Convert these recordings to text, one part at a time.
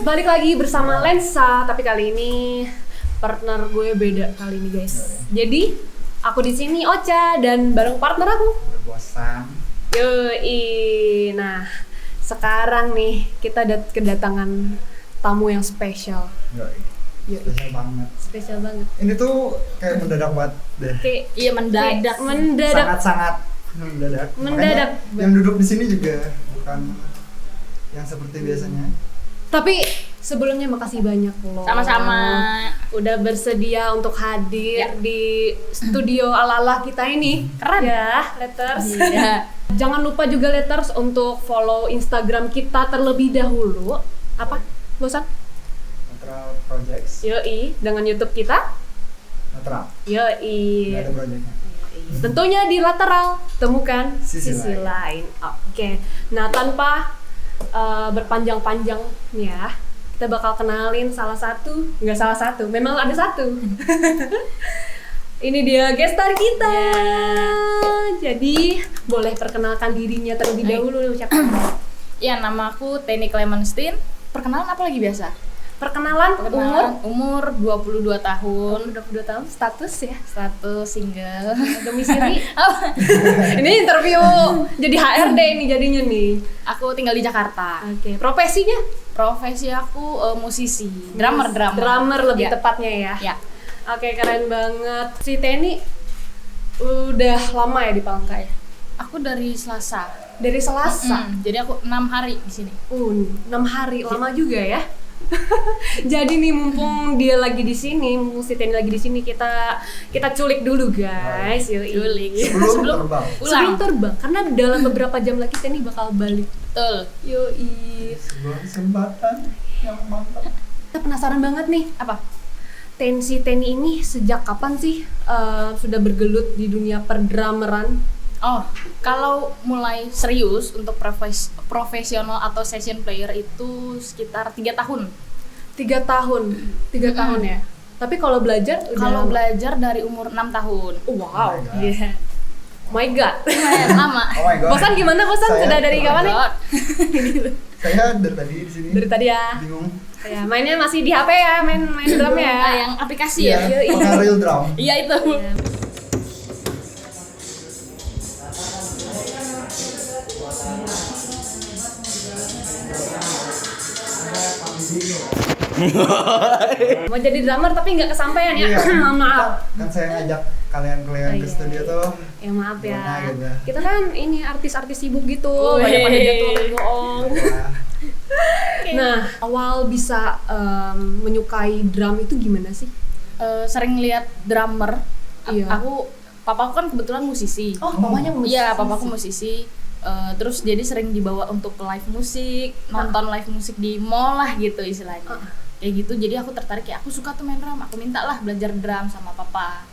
balik lagi bersama Lensa, tapi kali ini partner gue beda kali ini guys. Jadi aku di sini Ocha dan bareng partner aku Berbosan. Yoi. Nah, sekarang nih kita kedatangan tamu yang spesial. Yoi. Spesial banget. Spesial banget. Ini tuh kayak mendadak banget deh. Kayak Iya mendadak. Sangat-sangat mendadak. Mendadak. Makanya yang duduk di sini juga bukan yang seperti biasanya. Tapi sebelumnya makasih banyak loh. Sama-sama. Udah bersedia untuk hadir Ya. di studio ala-ala kita ini. Keren. Ya, Letters. Iya. Jangan lupa juga Letters untuk follow Instagram kita terlebih dahulu. Apa? Bosan? Natural Projects. Yoi, dengan YouTube kita. Natural. Yoi. Nggak ada projectnya. Tentunya di lateral temukan Sisi lain. Oke. Nah, tanpa berpanjang-panjang nih ya, kita bakal kenalin nggak salah satu, memang ada satu. Ini dia guest star kita. Jadi boleh perkenalkan dirinya terlebih dahulu, siapa? Ya, nama aku Teni Clemenstein. Perkenalan apa lagi biasa? Perkenalan, Umur 22 tahun. 22 tahun, status ya, Status single. domisili. Ini interview jadi HRD ini jadinya nih. Aku tinggal di Jakarta. Oke, profesinya? Profesi aku musisi, drummer. Drummer lebih Ya. tepatnya ya. Ya. Oke, keren banget. Si Teni udah lama ya di Palangka ya? Aku dari Selasa. Dari Selasa. Jadi aku 6 hari di sini. 6 hari, lama juga ya. Jadi nih mumpung dia lagi di sini, mumpung si Teni lagi di sini, kita culik dulu guys. Yoi. Culik. Sebelum terbang. Sebelum terbang, karena dalam beberapa jam lagi Teni bakal balik. Betul. Yoi. Sebuah kesempatan yang mantap. Kita penasaran banget nih, Apa? Si Teni ini sejak kapan sih sudah bergelut di dunia perdrameran? Oh, kalau mulai serius untuk profesional atau session player itu sekitar 3 tahun. 3 tahun, 3 tahun ya. Tapi kalau belajar udah Kalau lama? belajar dari umur 6 tahun. Wow, Oh my God. yeah. My God. Lumayan lama. Oh my god. Bosan gimana? Bosan Saya- sudah dari oh my kapan nih? God. Saya dari tadi di sini. Dari tadi ya. Bingung. Ya, mainnya masih di HP ya, main drum ya. Ah, yang aplikasi ya? Iya. Pakai real drum. Iya itu. Ya. Mau jadi drummer tapi nggak kesampaian ya. Iya. Mohon maaf. Kan saya ngajak kalian Oh, ke iya. studio tuh. Ya maaf ya. Gimana gitu. Kita kan ini artis-artis sibuk gitu, Wih. banyak pada jadwal bohong. Wah, Nah, awal bisa menyukai drum itu gimana sih? Sering lihat drummer. Iya. Papaku kan kebetulan musisi. Oh, papanya musisi. Iya, papaku musisi. Terus jadi sering dibawa untuk live musik, nonton live musik di mall lah gitu istilahnya. Kayak gitu, jadi aku tertarik, ya aku suka tuh main drum, aku minta lah belajar drum sama papa.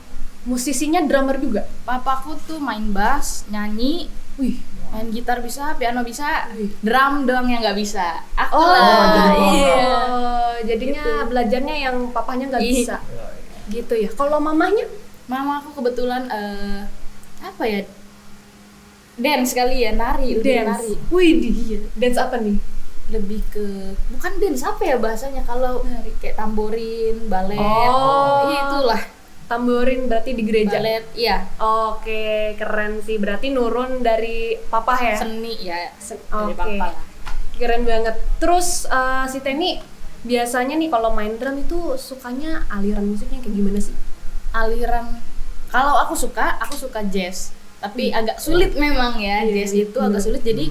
Musisinya drummer juga. Papaku tuh main bass, nyanyi, Wih. main gitar bisa, piano bisa, Wih. drum doang yang nggak bisa. Aku Oh, lah, jadi iya. jadinya Gitu. belajarnya yang papahnya nggak Iya. bisa. Gitu ya. Kalau mamahnya? Mama aku kebetulan apa ya? Dance kali ya, nari, lebih nari. Wih, dia. Dance apa nih? Lebih ke bukan dance, apa ya bahasanya, kalau kayak tamborin, balet. Oh. Iya, itulah. Tamborin berarti di gereja. Balet, iya. Oke, keren sih. Berarti nurun dari papa ya? Seni ya, Oke. dari papa lah. Keren banget. Terus si Teni biasanya nih kalau main drum itu sukanya aliran musiknya kayak gimana sih? Aliran, kalau aku suka jazz, tapi agak sulit memang ya. Iya, Jazz iya, itu agak sulit, jadi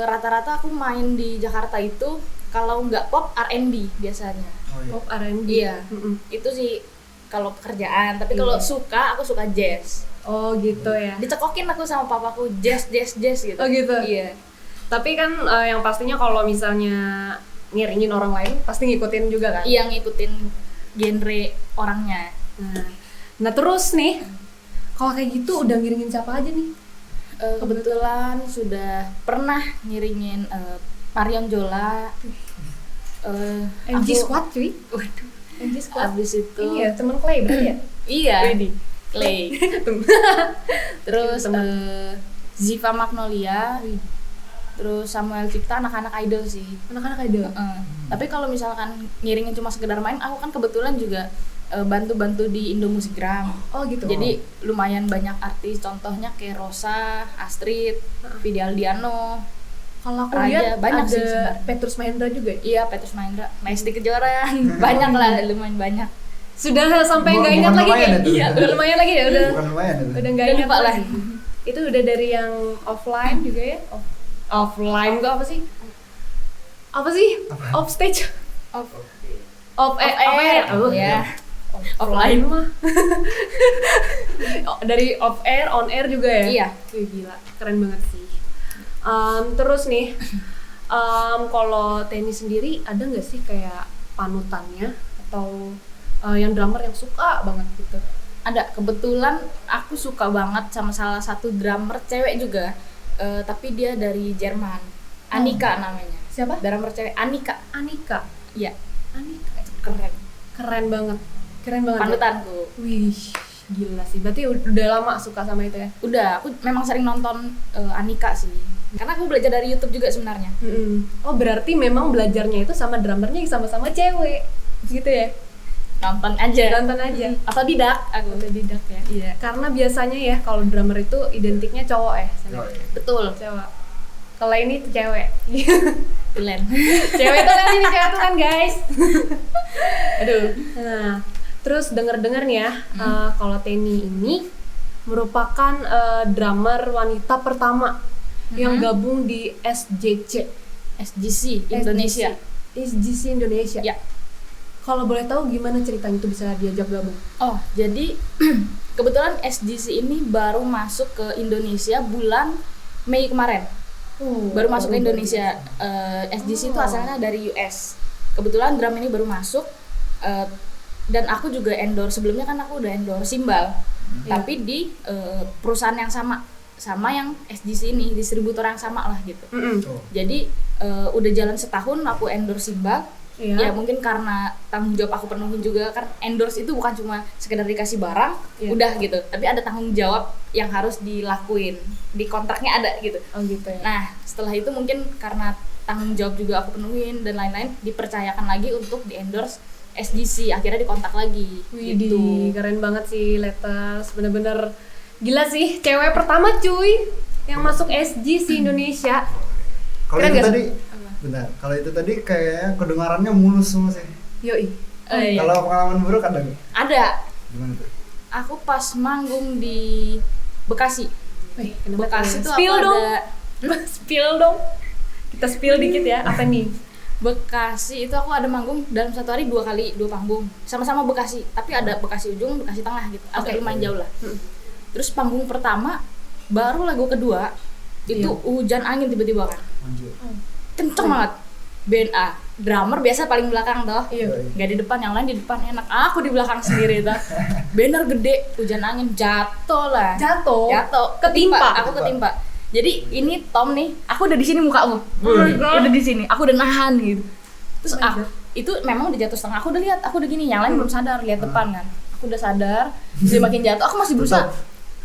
rata-rata aku main di Jakarta itu kalau nggak pop, R&B biasanya. Oh iya. Pop R&B. Iya. Mm-mm. Itu sih kalau pekerjaan, tapi kalau Iya. aku suka jazz. Oh gitu ya. Dicekokin aku sama papaku jazz gitu. Oh gitu. Iya. Tapi kan yang pastinya kalau misalnya ngiringin orang lain pasti ngikutin juga kan? Iya, ngikutin genre orangnya. Nah terus nih, kalau kayak gitu udah ngiringin siapa aja nih? Kebetulan sudah pernah ngiringin Marion Jola, MG aku- Squad cuy. Waduh. MG Squad. Abis itu Ini ya temen Clay berarti ya? iya, Wedi. Clay. Terus Ziva Magnolia, Terus Samuel Cipta anak-anak idol sih. Anak-anak idol. Tapi kalau misalkan ngiringin cuma sekedar main, aku kan kebetulan juga bantu-bantu di Indo Musikgram. Oh gitu. Jadi lumayan banyak artis, contohnya kayak Rosa, Astrid, Vidi Aldiano. Kalau aku Raja, lihat banyak ada sih sebenarnya. Petrus Mahendra juga. Iya, Petrus Mahendra, Maesti Kejuaraan, banyak lah, lumayan banyak. Sudah sampai nggak Bukan ingat lagi lumayan kayak. itu. Iya, udah lumayan lagi ya, udah. Bukan lumayan itu. Udah nggak Udah ingat lupa lah. lagi. Itu udah dari yang offline juga ya. Offline kok apa sih? Apa sih? Off stage. Off Off air. ya. Offline mah. Dari off air, on air juga ya? Iya. Wih, gila, keren banget sih. Terus nih, kalau Tenny sendiri ada nggak sih kayak panutannya atau yang drummer yang suka banget gitu? Ada, kebetulan aku suka banget sama salah satu drummer cewek juga, tapi dia dari Jerman, Annika namanya. Siapa? Drummer cewek Annika. Anika. Iya, Anika. keren. Keren banget. Keren banget. Ya? Panutanku. Wih, gila sih. Berarti udah lama suka sama itu ya? Udah, aku memang sering nonton Annika sih. Karena aku belajar dari YouTube juga sebenarnya. Oh, berarti memang belajarnya itu sama drummernya sama-sama cewek. Gitu ya? Nonton aja. Nonton aja. Atau didak aku. Otodidak ya. Iya. Karena biasanya ya kalau drummer itu identiknya cowok ya. Sana. Betul. Cowok. Kalau ini tuh cewek. Keren. Cewek tuh kan ini cewek tuh kan guys. Aduh. Nah, terus denger-denger nih ya, kalau Tenny ini merupakan drummer wanita pertama yang gabung di SJC SGC Indonesia. SJC Indonesia. Ya. Kalau boleh tahu gimana ceritanya itu bisa diajak gabung? Oh, jadi kebetulan SGC ini baru masuk ke Indonesia bulan Mei kemarin. Baru masuk ke Indonesia. SGC itu asalnya dari US. Kebetulan drum ini baru masuk, dan aku juga endorse. Sebelumnya kan aku udah endorse Simbal, tapi di perusahaan yang sama yang SGC ini, distributor yang sama lah gitu. Jadi udah jalan setahun aku endorse Simbal. Ya mungkin karena tanggung jawab aku penuhin juga, kan endorse itu bukan cuma sekedar dikasih barang udah gitu, tapi ada tanggung jawab yang harus dilakuin, di kontraknya ada gitu. Oh gitu ya. Nah setelah itu mungkin karena tanggung jawab juga aku penuhin dan lain-lain, dipercayakan lagi untuk di endorse SGC, akhirnya dikontak lagi. Widih, keren banget sih Letters, bener-bener gila sih, cewek pertama cuy yang masuk SGC Indonesia. Kalau Keren itu gak? tadi, benar. Kalau itu tadi kayaknya kedengarannya mulus semua sih. Yoi. Iya. Kalau pengalaman buruk ada nggak? Ada. Gimana tuh? Aku pas manggung di Bekasi. Wih, kenapa Bekasi tuh? tuh Spill aku dong. ada. Spill dong. Kita spill dikit ya, apa nih? Bekasi itu aku ada manggung dalam satu hari 2 panggung, sama-sama Bekasi, tapi ada Bekasi ujung, Bekasi tengah gitu, agak lumayan jauh lah. Terus panggung pertama, baru lagu kedua itu hujan angin tiba-tiba kan, Lanjut. kenceng banget. BNA, drummer biasa paling belakang toh, Iya. nggak di depan, yang lain di depan enak, aku di belakang sendiri toh. Banner gede, hujan angin, jatuh lah. Jatuh. Ketimpa, aku ketimpa. Jadi ini Tom nih, aku udah di sini mukamu, udah di sini, aku udah nahan gitu. Terus itu memang udah jatuh setengah, aku udah lihat, aku udah gini, yang lain belum sadar, lihat depan kan. Aku udah sadar, dia makin jatuh, aku masih berusaha.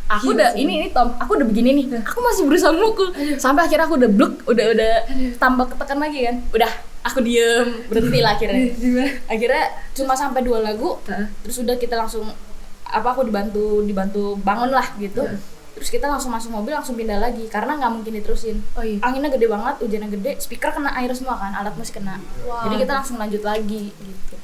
Aku udah ini Tom, aku udah begini nih, aku masih berusaha mukul, sampai akhirnya aku udah bluk, udah tambah ketekan lagi kan, udah aku diem, berhenti lah akhirnya. Akhirnya cuma sampai 2 lagu, terus udah kita langsung aku dibantu bangun lah gitu. Terus kita langsung masuk mobil, langsung pindah lagi karena nggak mungkin diterusin. Oh iya. Anginnya gede banget, hujannya gede, speaker kena air semua kan, alat musik kena. Wow. Jadi kita langsung lanjut lagi gitu.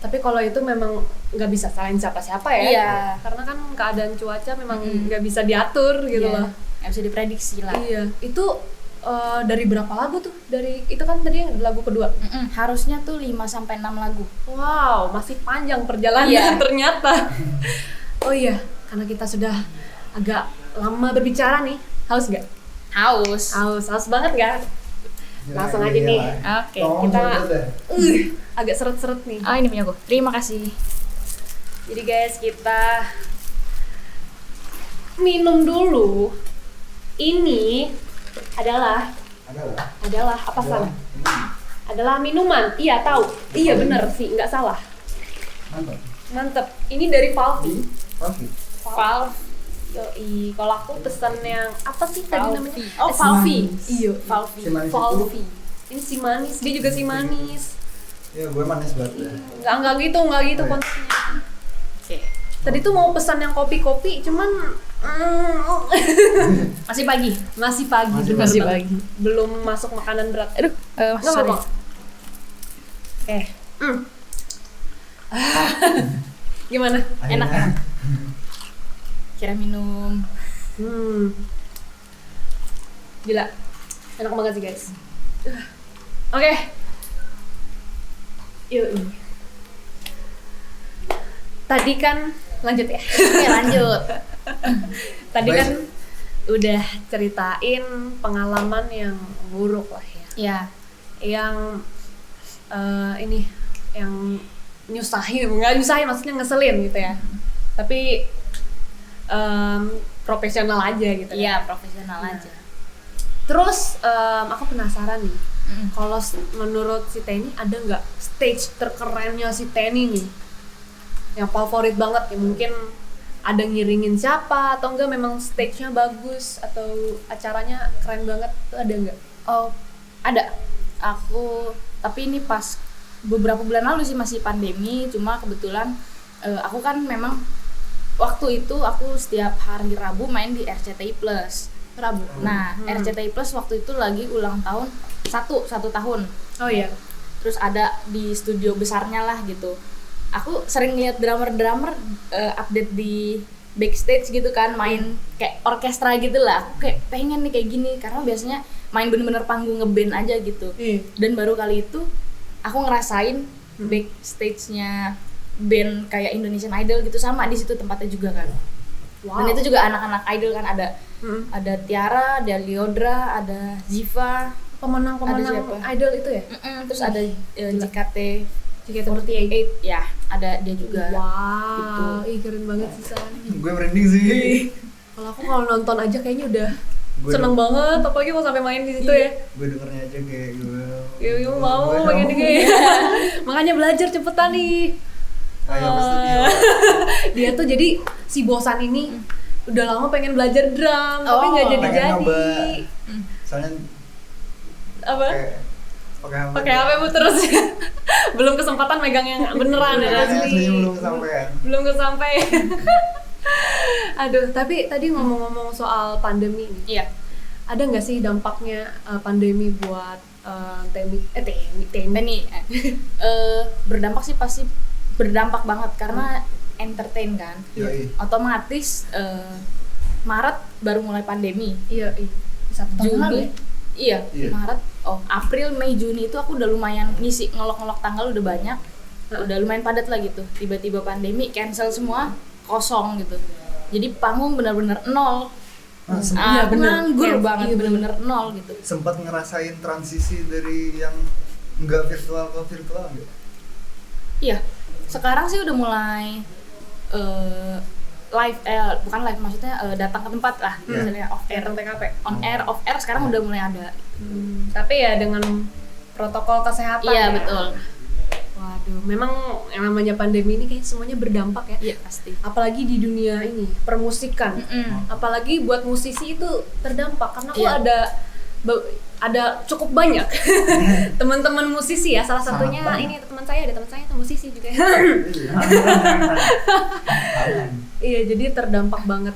Tapi kalau itu memang nggak bisa salahin siapa-siapa ya. Iya. Karena kan keadaan cuaca memang nggak bisa diatur gitu Iya, loh. nggak bisa diprediksi lah. Iya. Itu dari berapa lagu tuh? Dari itu kan tadi yang lagu kedua. Harusnya tuh 5-6 lagu. Wow, masih panjang perjalanan Iya. ternyata. Oh iya, karena kita sudah agak lama berbicara nih. Haus nggak? Haus banget nggak? Langsung aja nih. Oke, kita agak seret-seret nih. Oh ini punya aku. Terima kasih. Jadi guys, kita minum dulu. Ini adalah apa salah? Adalah minuman. Iya tahu. Iya bener sih, nggak salah. Mantap. Mantep. Ini dari Valvi. Valve. Valve Yoi, kalau aku pesan yang apa sih tadi namanya? Oh, Valvi. Iya, Valvi. Si manis itu. Valvi. Ini si manis, dia juga si manis. Ya gue manis banget ya. Enggak gitu Oh, iya. konsepnya. Oke. Tadi tuh mau pesan yang kopi-kopi, cuman Masih pagi. masih pagi, Masih bener pagi. banget. Belum masuk makanan berat. Aduh, Nggak sorry. apa-apa. Gimana? Enak. Akhirnya, Kira minum. Gila, enak banget sih guys. Oke. Yuk. Tadi kan lanjut ya. Oke, lanjut. Tadi Baik. kan udah ceritain pengalaman yang buruk lah ya. Ya. Yang ini yang nggak nyusahin maksudnya ngeselin gitu ya. Tapi profesional aja gitu. Iya, profesional Nah. aja. Terus aku penasaran nih. Mm. Kalau menurut si Tenny ada nggak stage terkerennya si Tenny nih? Yang favorit banget ya, mungkin ada ngiringin siapa atau enggak memang stage-nya bagus atau acaranya keren banget tuh ada nggak? Oh, ada. Tapi ini pas beberapa bulan lalu sih, masih pandemi. Cuma kebetulan aku kan memang waktu itu aku setiap hari Rabu main di RCTI Plus. Rabu. Nah, RCTI Plus waktu itu lagi ulang tahun satu tahun. Oh iya. Terus ada di studio besarnya lah gitu. Aku sering lihat drummer update di backstage gitu kan, main kayak orkestra gitu lah. Aku kayak pengen nih kayak gini, karena biasanya main bener-bener panggung ngeband aja gitu. Iya. Dan baru kali itu aku ngerasain backstage-nya band kayak Indonesian Idol gitu, sama di situ tempatnya juga kan. Wow. Dan itu juga anak-anak idol kan, ada Mm. Tiara, ada Liodra, ada Ziva, Pemenang-pemenang Ada siapa? idol itu ya? terus ada JKT JKT48. ya, ada dia juga. Wow, ih keren banget sih San. gue merinding sih. Kalau aku kalau nonton aja kayaknya udah Gue seneng banget, apalagi mau sampai main di situ ya. Gue dengernya aja kayak gue. Ya mau gue pengen mau. kayak. Makanya belajar cepetan nih. Ayo ke studio. Dia tuh jadi si bosan ini udah lama pengen belajar drum, tapi Oh, nggak pengen jadi-jadi. nyoba. Soalnya Apa? pakai HP. Pakai HP bu terus. Belum kesempatan megang yang beneran ya Aslinya asli. belum kesampaian. Belum kesampaian. Aduh, tapi tadi ngomong-ngomong soal pandemi nih. Iya. Ada nggak sih dampaknya pandemi buat Temi? Ini berdampak sih, pasti berdampak banget karena entertain kan. Yoi. Otomatis Maret baru mulai pandemi. Iya, satu tahun lalu ya? Iya, Iya. Maret. April, Mei, Juni itu aku udah lumayan ngisi, ngelok-ngelok tanggal udah banyak. Udah lumayan padat lah gitu. Tiba-tiba pandemi, cancel semua, kosong gitu. Jadi panggung benar-benar nol. Iya, Aku bener. nganggur Iya, banget, iya, bener-bener nol gitu. Sempat ngerasain transisi dari yang enggak virtual ke virtual enggak? Iya, sekarang sih udah mulai live, bukan live, maksudnya datang ke tempat lah, Iya. misalnya off air, Datang TKP. on air, off air sekarang udah mulai ada. Tapi ya dengan protokol kesehatan. Iya ya. betul. Waduh, memang yang namanya pandemi ini kayak semuanya berdampak ya. Iya pasti. Apalagi di dunia ini permusikan. Apalagi buat musisi itu terdampak karena aku Iya. ada cukup banyak teman-teman musisi ya. Salah satunya Sangat banyak. ini teman saya itu musisi juga. Iya, jadi terdampak banget.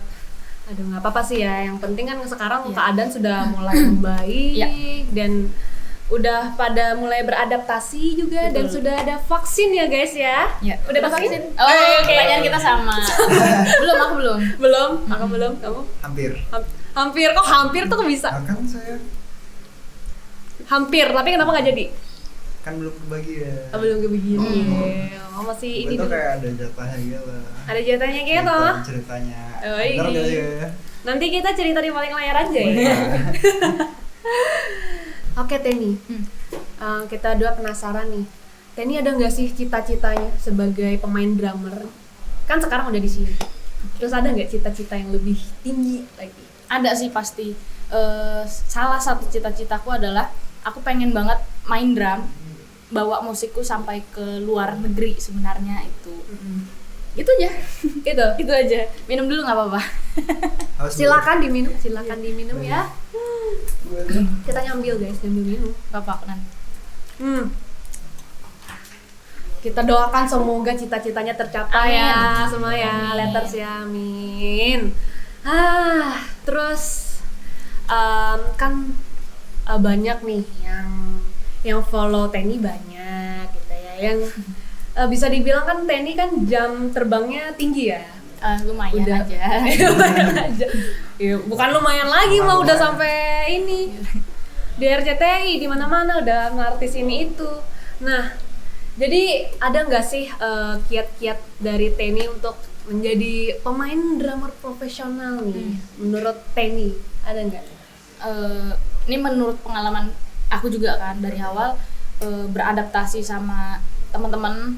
Aduh, nggak apa-apa sih ya. Yang penting kan sekarang Iya. keadaan sudah mulai membaik Iya. dan udah pada mulai beradaptasi juga. Dan Betul. sudah ada vaksin ya guys ya. Ya. Udah vaksin? Oh, Oke. pertanyaan kita sama. Aku belum. Belum? Aku belum. Kamu? Hampir. Hampir. Kok hampir tuh kok bisa? Akan saya Hampir, tapi kenapa nggak jadi? kan belum kebagian. Oh, belum kebegini. Oh, masih Gue ini tuh dulu. kayak ada jatahnya gitu. Ada jatahnya gitu. Ceritanya. Oh, Bener ini. gak ya? Nanti kita cerita di paling layar aja ya. Oke Tenny, kita dua penasaran nih. Tenny ada nggak sih cita-citanya sebagai pemain drummer? Kan sekarang udah di sini. Terus ada nggak cita-cita yang lebih tinggi lagi? Ada sih pasti. Salah satu cita-citaku adalah aku pengen banget main drum, bawa musikku sampai ke luar negeri sebenarnya itu. Itu aja. Gitu. Itu aja. Minum dulu nggak apa-apa. Harus Silakan diminum ya. boleh. Kita nyambil guys, minum. Nggak apa-apa nanti. Kita doakan semoga cita-citanya tercapai Amin. ya semua ya, Amin. letters ya, amin. Terus kan banyak nih yang follow Tenny banyak gitu ya, yang bisa dibilang kan Tenny kan jam terbangnya tinggi ya. Lumayan Udah. aja. Lumayan aja. Ya, bukan lumayan lagi mah udah sampai ini di RCTI di mana-mana udah ngartis ini itu. Nah, jadi ada nggak sih kiat-kiat dari Tenny untuk menjadi pemain drummer profesional nih? Menurut Tenny ada nggak? Ini menurut pengalaman aku juga kan dari awal beradaptasi sama teman-teman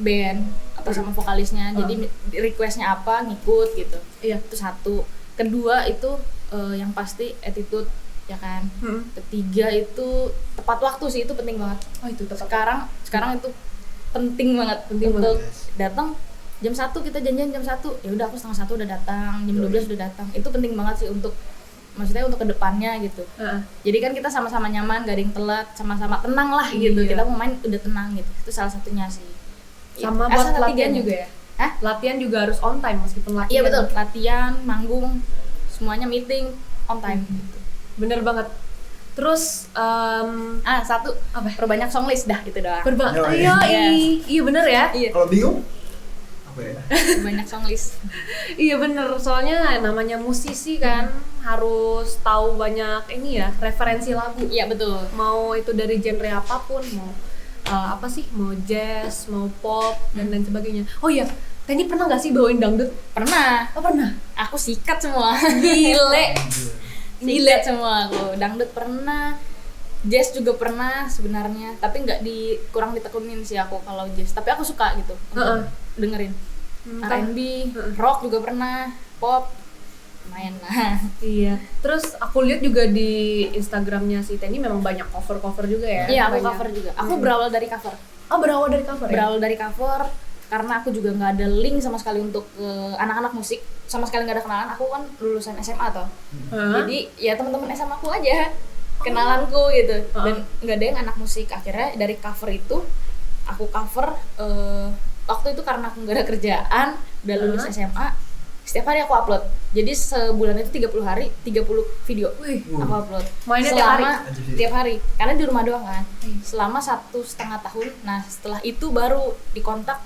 band atau sama vokalisnya. Jadi requestnya apa ngikut gitu. Iya. Itu satu. Kedua itu yang pasti attitude ya kan. Ketiga itu tepat waktu sih, itu penting banget. Oh itu tepat. Sekarang itu penting banget Penting untuk banget. datang jam 1, kita janjian jam 1. Ya udah aku setengah 1 udah datang, jam 12 udah datang. Itu penting banget sih untuk maksudnya untuk kedepannya gitu. Jadi kan kita sama-sama nyaman, gak ada yang telat, sama-sama tenang lah gitu. Iya. Kita mau main udah tenang gitu. Itu salah satunya sih. Sama Asal buat hati latihan dia. juga ya? Hah? Latihan juga harus on time meskipun latihan. Iya betul, latihan, manggung, semuanya meeting on time gitu. Bener banget. Terus Satu, apa? perbanyak songlist dah gitu doang. Iya. Iya bener ya. Iya, Kalau bingung apa ya? perbanyak songlist. Iya bener, soalnya namanya musisi kan harus tahu banyak ini ya, referensi lagu. Iya betul. Mau itu dari genre apapun, mau apa sih, mau jazz, mau pop dan lain sebagainya. Oh iya, Tenny pernah nggak sih bawain dangdut? Pernah. Oh pernah. Aku sikat semua. Gile. Sikat semua aku. Dangdut pernah. Jazz juga pernah sebenarnya, tapi nggak kurang ditekunin sih aku kalau jazz. Tapi aku suka gitu untuk dengerin. R&B, rock juga pernah, pop, lumayan lah. Iya. Terus aku lihat juga di Instagramnya si Tenny memang banyak cover juga ya. Iya, aku Banyak. cover juga. Aku berawal dari cover. Oh berawal dari cover ya? Berawal dari cover karena aku juga nggak ada link sama sekali untuk anak-anak musik, sama sekali nggak ada kenalan. Aku kan lulusan SMA toh. Jadi ya teman-teman SMA aku aja kenalanku gitu. Dan nggak ada yang anak musik. Akhirnya dari cover itu aku cover waktu itu karena aku nggak ada kerjaan, udah lulus SMA, setiap hari aku upload. Jadi sebulan itu 30 hari, 30 video. Wih, Aku upload. Mainnya tiap hari? Tiap hari. Karena di rumah doang kan. Selama 1,5 tahun. Nah, setelah itu baru dikontak,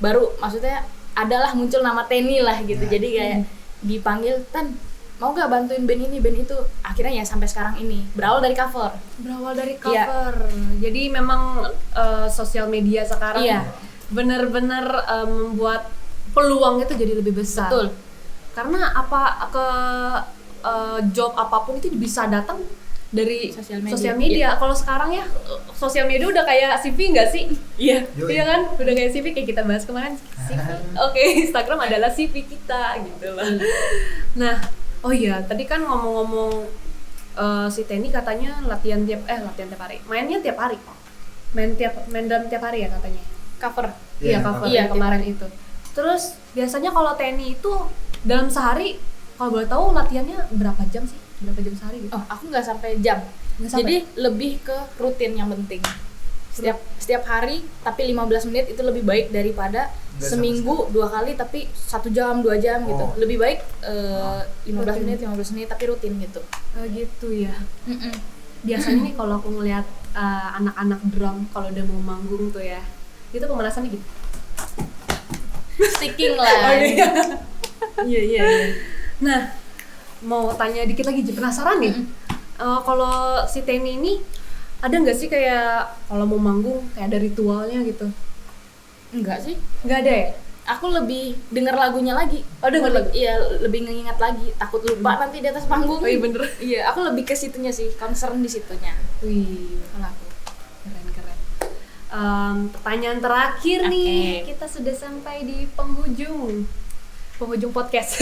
baru maksudnya adalah muncul nama Tenny lah gitu. Jadi kayak dipanggil, "Tan, mau gak bantuin band ini, band itu?" Akhirnya ya sampai sekarang ini. Berawal dari cover. berawal dari Iya. cover. Jadi memang sosial media sekarang Iya. benar-benar membuat peluang itu jadi lebih besar. Betul. Karena job apapun itu bisa datang dari Sosial media. sosial media. Kalau sekarang ya sosial media udah kayak CV nggak sih? Iya. Yoi. Iya kan? Udah kayak CV kayak kita bahas kemarin CV. Oke, Instagram adalah CV kita gitu loh. Nah, oh iya, tadi kan ngomong-ngomong si Tenny katanya latihan tiap hari. Mainnya tiap hari. Main drum tiap hari ya katanya. Cover. Iya, Iya, cover iya, yang kemarin itu. Terus biasanya kalau Tenny itu dalam sehari kalau boleh tahu latihannya berapa jam sih? Berapa jam sehari gitu? Oh, aku nggak sampai jam. Nggak sampai? Jadi lebih ke rutin yang penting. Setiap hari tapi 15 menit itu lebih baik daripada Nggak seminggu 2 kali tapi 1 jam 2 jam gitu. Oh. Lebih baik 15 Rutin. menit 15 menit tapi rutin gitu. Gitu ya. Biasanya nih kalau aku ngelihat anak-anak drum kalau udah mau manggung tuh ya, itu pemanasannya gitu. Sticking lah. Iya. Nah, mau tanya dikit lagi, penasaran nih. Kalau si Tenny ini ada nggak sih kayak kalau mau manggung kayak ada ritualnya gitu? Enggak sih. Nggak ada ya? Aku lebih denger lagunya lagi. Oh, denger lagu? Iya, lebih ngingat lagi. Takut lupa nanti di atas panggung. Oh iya bener. Iya, aku lebih ke situnya sih, concern di situnya. Wih, Kalau aku. keren. Pertanyaan terakhir nih, kita sudah sampai di penghujung podcast.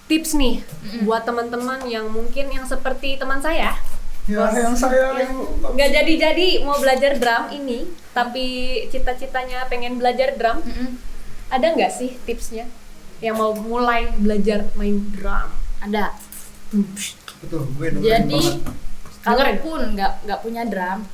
Tips nih buat teman-teman yang mungkin yang seperti teman saya Ya yang saya nggak jadi mau belajar drum ini, tapi cita-citanya pengen belajar drum. Ada nggak sih tipsnya yang mau mulai belajar main drum? Ada. betul, gue dengerin Jadi banget. kalaupun nggak punya drum,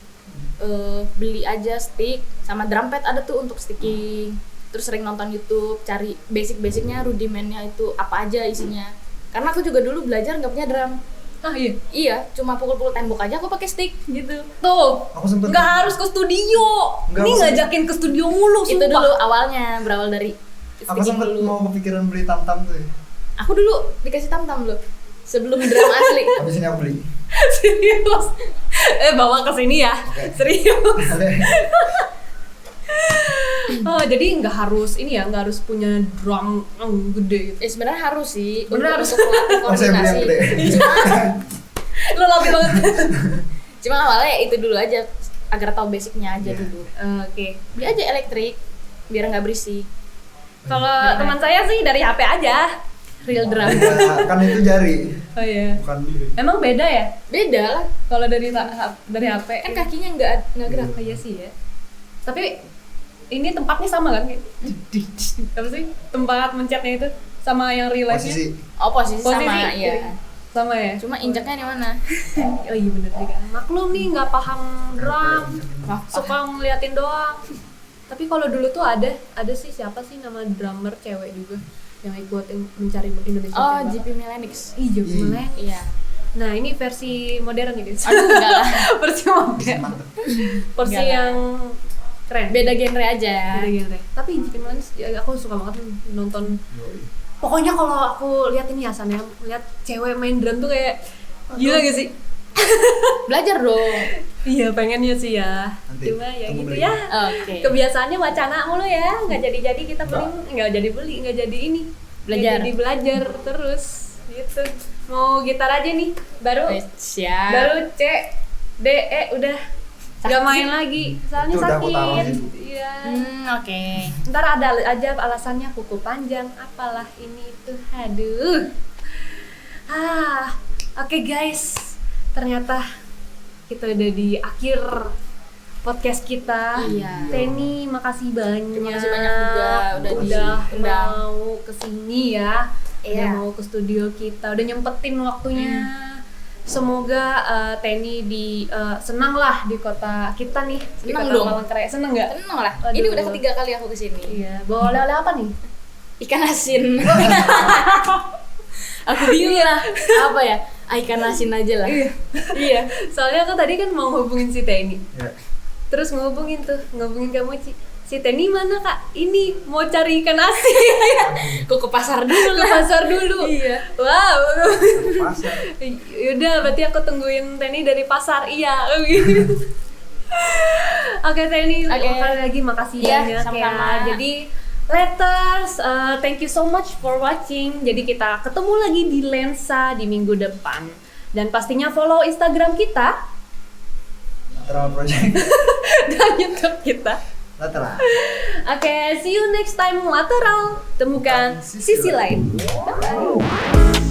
beli aja stick sama drum pad ada tuh untuk sticking. Terus sering nonton YouTube, cari basic-basicnya, rudimennya itu apa aja isinya. Karena aku juga dulu belajar nggak punya drum. Ah iya. Iya, cuma pukul-pukul tembok aja aku pakai stick gitu. Tuh, Aku sempet nggak harus ke studio. Nggak Ini usah. ngajakin ke studio mulu, Itu sumpah. dulu awalnya, berawal dari aku sticking sempet dulu. mau kepikiran beli tam-tam tuh ya. Aku dulu dikasih tam-tam loh. Sebelum drum asli. Habis ini aku beli. Serius. Bawa ke sini ya. Oke. Serius. Oh, jadi nggak harus ini ya, nggak harus punya drum yang gede gitu. Sebenarnya harus sih Bener harus. untuk melatih Oh, saya beli yang koordinasi. gede. Lo lebih banget. Cuma awalnya ya itu dulu aja agar tahu basicnya aja Iya. dulu. Oke. Beli aja elektrik biar nggak berisik. Kalau teman saya sih dari HP aja. Real drum. Ya, kan itu jari, Oh iya. bukan Emang beda ya? Beda lah. Kalau dari HP Kan kakinya nggak gerak. Oh, iya sih ya. Tapi ini tempatnya sama kan? Apa sih? Tempat mencetnya itu sama yang real life-nya? posisi. Oh posisi sama Posisi, ya. Sama ya? Cuma injaknya di mana? Oh iya bener juga. Maklum nih nggak paham drum, Wah, suka ngeliatin doang. Tapi kalau dulu tuh ada sih siapa sih nama drummer cewek juga yang ikut mencari Indonesia Oh, Idol. JP Melanix. Iya, Iya. Millennials. Iya. Nah ini versi modern ya guys. Aduh enggak lah. Versi modern. Mantep. Versi Enggak lah. yang keren. Beda genre aja. Beda genre. Tapi JP Millennials ya, aku suka banget nonton. Yoi. Pokoknya kalau aku lihat ini ya San ya, lihat cewek main drum tuh kayak gila gak sih? Belajar dong. Iya pengennya sih ya. Nanti Cuma ya tunggu gitu beli. ya. Oke. Kebiasaannya wacana mulu ya, nggak jadi kita beli, nggak jadi beli, nggak jadi ini, nggak Belajar. jadi belajar terus gitu. Mau gitar aja nih, baru Siap. baru C D E udah nggak main lagi, soalnya Itu udah aku taruh sakit. situ. Iya. Oke. Ntar ada aja alasannya kuku panjang, apalah ini itu, aduh. Oke guys, ternyata kita udah di akhir podcast kita. Iya. Teni, makasih banyak. Terima kasih banyak juga udah diundang. mau kesini ya. Udah Iya. mau ke studio kita, udah nyempetin waktunya. Semoga Teni senang lah di kota kita nih. Di Senang kota dong. Palangkaraya. Seneng nggak? Tenang lah. Aduh. Ini udah ketiga kali aku kesini. Iya. Bawa oleh-oleh apa nih? Ikan asin. Aku bingung lah. Apa ya? Ikan asin aja lah. Iya. Soalnya aku tadi kan mau hubungin si Teni. Ya. Terus ngehubungin kamu si Teni mana kak? Ini mau cari ikan asin. Kok ke pasar dulu Ke lah. pasar dulu. Iya. Wow. Pasar. Yaudah, berarti aku tungguin Teni dari pasar. Iya. Oke Teni, Oke. sekali lagi makasih Iya, banyak sama-sama. ya. Jadi letters, thank you so much for watching. Jadi kita ketemu lagi di Lensa di minggu depan. Dan pastinya follow Instagram kita Lateral project. dan YouTube kita. Lateral. Oke, see you next time lateral. Temukan Sisi sisi lain. lain. Bye.